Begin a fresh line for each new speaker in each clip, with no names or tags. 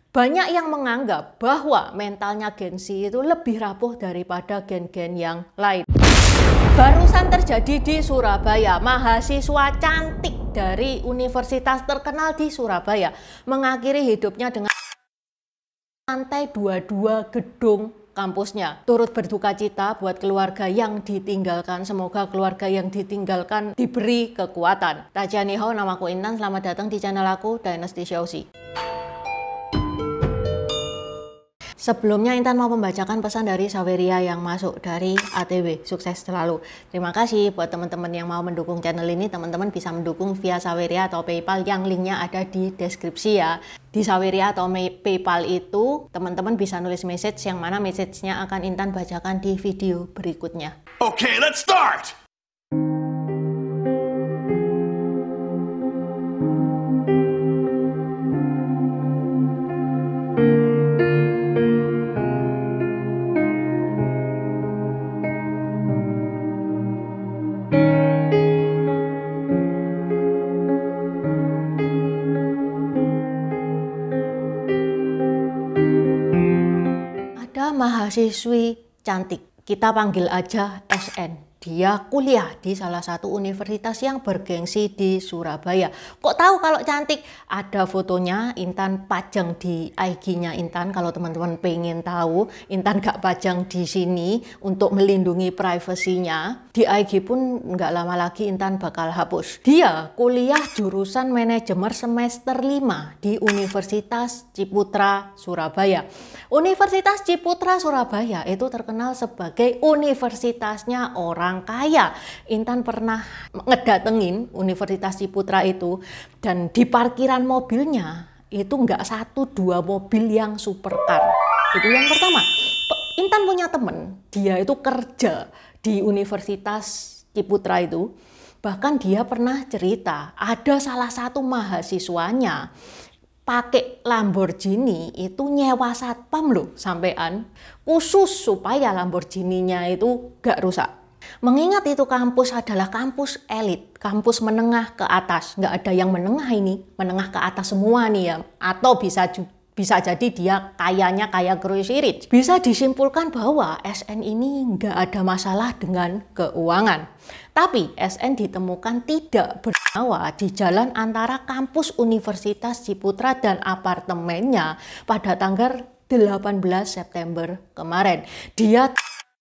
Banyak yang menganggap bahwa mentalnya gengsi itu lebih rapuh daripada gen-gen yang lain. Barusan terjadi di Surabaya, mahasiswa cantik dari universitas terkenal di Surabaya mengakhiri hidupnya dengan lantai 22 gedung kampusnya. Turut berduka cita buat keluarga yang ditinggalkan. Semoga keluarga yang ditinggalkan diberi kekuatan. Tajaniho, namaku Intan. Selamat datang di channel aku, Dynasty Xiaoxi. Sebelumnya Intan mau membacakan pesan dari Saweria yang masuk dari ATW. Sukses selalu. Terima kasih buat teman-teman yang mau mendukung channel ini. Teman-teman bisa mendukung via Saweria atau PayPal yang linknya ada di deskripsi ya. Di Saweria atau PayPal itu teman-teman bisa nulis message yang mana message-nya akan Intan bacakan di video berikutnya.
Okay, let's start!
Mahasiswi cantik, kita panggil aja SN. Dia kuliah di salah satu universitas yang bergengsi di Surabaya. Kok tahu kalau cantik? Ada fotonya, Intan pajang di IG-nya Intan. Kalau teman-teman pengen tahu, Intan gak pajang di sini untuk melindungi privasinya. Di IG pun nggak lama lagi Intan bakal hapus. Dia kuliah jurusan manajemen semester 5 di Universitas Ciputra, Surabaya. Universitas Ciputra, Surabaya itu terkenal sebagai universitasnya orang kaya. Intan pernah ngedatengin Universitas Ciputra itu, dan di parkiran mobilnya itu nggak 1-2 mobil yang supercar. Itu yang pertama. Intan punya temen, dia itu kerja di Universitas Ciputra itu. Bahkan dia pernah cerita, ada salah satu mahasiswanya pakai Lamborghini itu nyewa satpam loh sampean, khusus supaya Lamborghini-nya itu gak rusak. Mengingat itu kampus adalah kampus elit, kampus menengah ke atas, nggak ada yang menengah ini, menengah ke atas semua nih ya, atau bisa jadi dia kayanya kayak Crazy Rich. Bisa disimpulkan bahwa SN ini nggak ada masalah dengan keuangan. Tapi SN ditemukan tidak bernyawa di jalan antara kampus Universitas Ciputra dan apartemennya pada tanggal 18 September kemarin. Dia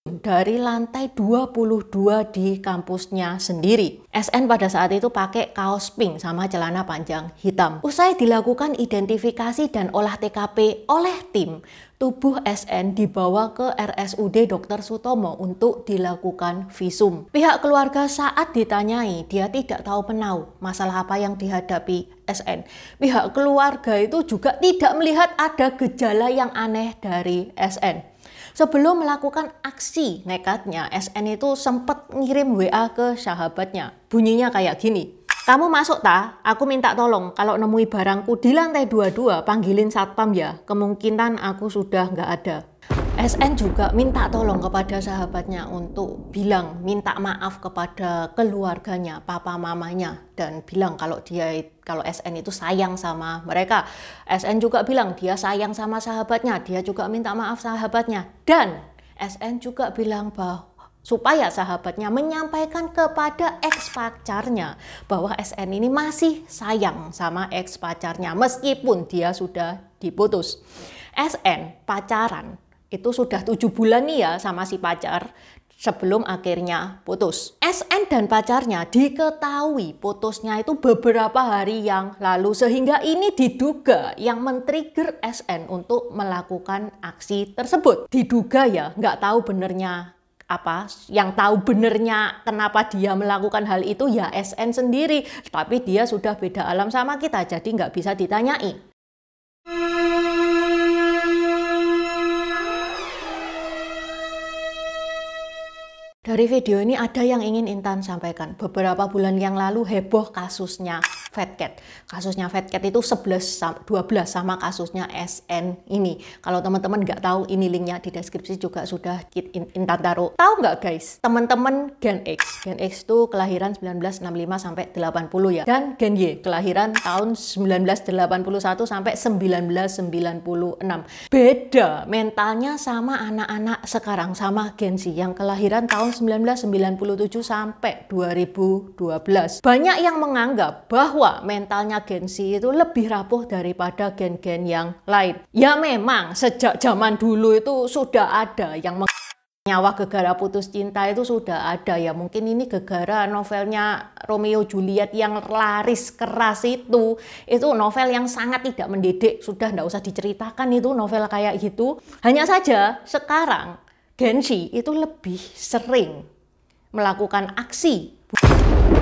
dari lantai 22 di kampusnya sendiri. SN pada saat itu pakai kaos pink sama celana panjang hitam. Usai dilakukan identifikasi dan olah TKP oleh tim, tubuh SN dibawa ke RSUD Dr. Sutomo untuk dilakukan visum. Pihak keluarga saat ditanyai, dia tidak tahu menau masalah apa yang dihadapi SN. Pihak keluarga itu juga tidak melihat ada gejala yang aneh dari SN. Sebelum melakukan aksi nekatnya, SN itu sempat ngirim WA ke sahabatnya. Bunyinya kayak gini. Kamu masuk ta? Aku minta tolong. Kalau nemui barangku di lantai 22, panggilin satpam ya. Kemungkinan aku sudah nggak ada. SN juga minta tolong kepada sahabatnya untuk bilang, minta maaf kepada keluarganya, papa mamanya, dan bilang kalau SN itu sayang sama mereka. SN juga bilang dia sayang sama sahabatnya, dia juga minta maaf sahabatnya, dan SN juga bilang bahwa supaya sahabatnya menyampaikan kepada ex pacarnya bahwa SN ini masih sayang sama ex pacarnya meskipun dia sudah diputus. SN pacaran itu sudah 7 bulan nih ya sama si pacar sebelum akhirnya putus. SN dan pacarnya diketahui putusnya itu beberapa hari yang lalu, sehingga ini diduga yang men-trigger SN untuk melakukan aksi tersebut. Diduga ya, nggak tahu benernya apa, yang tahu benernya kenapa dia melakukan hal itu ya SN sendiri, tapi dia sudah beda alam sama kita, jadi nggak bisa ditanyai. Dari video ini ada yang ingin Intan sampaikan. Beberapa bulan yang lalu heboh kasusnya Fat Cat. Kasusnya Fat Cat itu 12 sama kasusnya SN ini. Kalau teman-teman nggak tahu, ini linknya di deskripsi juga sudah Intan taruh. Tahu nggak guys, teman-teman Gen X. Gen X itu kelahiran 1965 sampai 80 ya. Dan Gen Y kelahiran tahun 1981 sampai 1996. Beda mentalnya sama anak-anak sekarang, sama Gen Z yang kelahiran tahun 1997 sampai 2012. Banyak yang menganggap bahwa mentalnya Gen Z itu lebih rapuh daripada gen-gen yang lain. Ya memang sejak zaman dulu itu sudah ada yang nyawa gegara putus cinta, itu sudah ada ya. Mungkin ini gegara novelnya Romeo Juliet yang laris keras itu novel yang sangat tidak mendidik. Sudah nggak usah diceritakan itu novel kayak gitu. Hanya saja sekarang Gen Z itu lebih sering melakukan aksi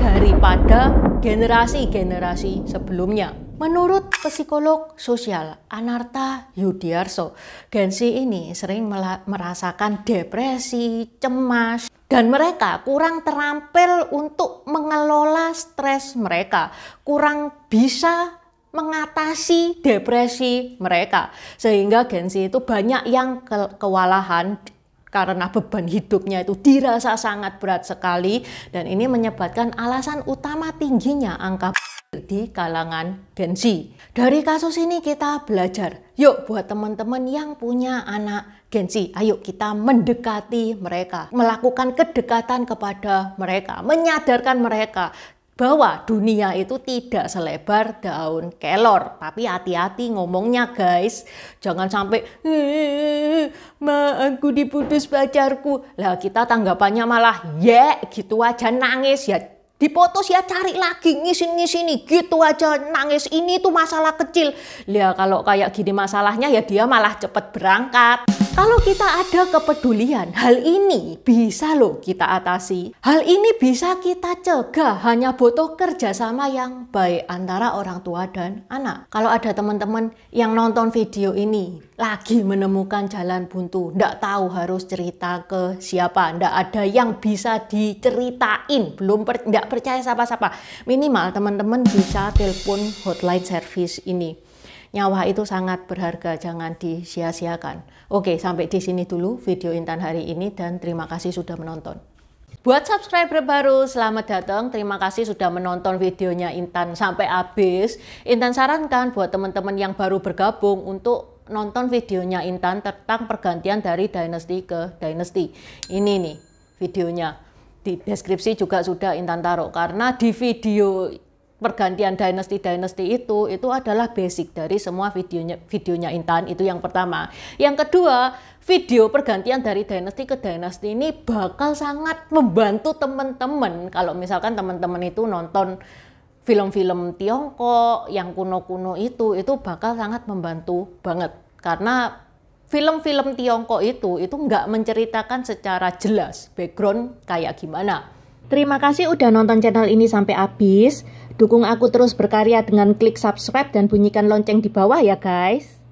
daripada generasi-generasi sebelumnya. Menurut psikolog sosial Anarta Yudiarso, Gen Z ini sering merasakan depresi, cemas, dan mereka kurang terampil untuk mengelola stres mereka, kurang bisa mengatasi depresi mereka. Sehingga Gen Z itu banyak yang kewalahan karena beban hidupnya itu dirasa sangat berat sekali, dan ini menyebabkan alasan utama tingginya angka di kalangan Gen Z. Dari kasus ini kita belajar. Yuk buat teman-teman yang punya anak Gen Z, ayo kita mendekati mereka, melakukan kedekatan kepada mereka, menyadarkan mereka bahwa dunia itu tidak selebar daun kelor. Tapi hati-hati ngomongnya guys, jangan sampai aku diputus pacarku, lah kita tanggapannya malah gitu aja, nangis ya, diputus ya cari lagi, ngisin-ngisini gitu aja, nangis, ini tuh masalah kecil. Lihat kalau kayak gini masalahnya ya dia malah cepet berangkat. Kalau kita ada kepedulian, hal ini bisa loh kita atasi. Hal ini bisa kita cegah, hanya butuh kerjasama yang baik antara orang tua dan anak. Kalau ada teman-teman yang nonton video ini, lagi menemukan jalan buntu, nggak tahu harus cerita ke siapa, nggak ada yang bisa diceritain, nggak percaya siapa-siapa, minimal teman-teman bisa telepon hotline service ini. Nyawa itu sangat berharga, jangan disia-siakan. Oke, sampai di sini dulu video Intan hari ini, dan terima kasih sudah menonton. Buat subscriber baru, selamat datang. Terima kasih sudah menonton videonya Intan sampai habis. Intan sarankan buat teman-teman yang baru bergabung untuk nonton videonya Intan tentang pergantian dari dynasty ke dynasty. Ini nih videonya. Di deskripsi juga sudah Intan taruh, karena di video pergantian dynasty itu adalah basic dari semua videonya Intan. Itu yang pertama. Yang kedua, video pergantian dari dynasty ke dynasty ini bakal sangat membantu teman-teman. Kalau misalkan teman-teman itu nonton film-film Tiongkok yang kuno-kuno itu bakal sangat membantu banget. Karena film-film Tiongkok itu nggak menceritakan secara jelas background kayak gimana. Terima kasih udah nonton channel ini sampai habis. Dukung aku terus berkarya dengan klik subscribe dan bunyikan lonceng di bawah ya guys.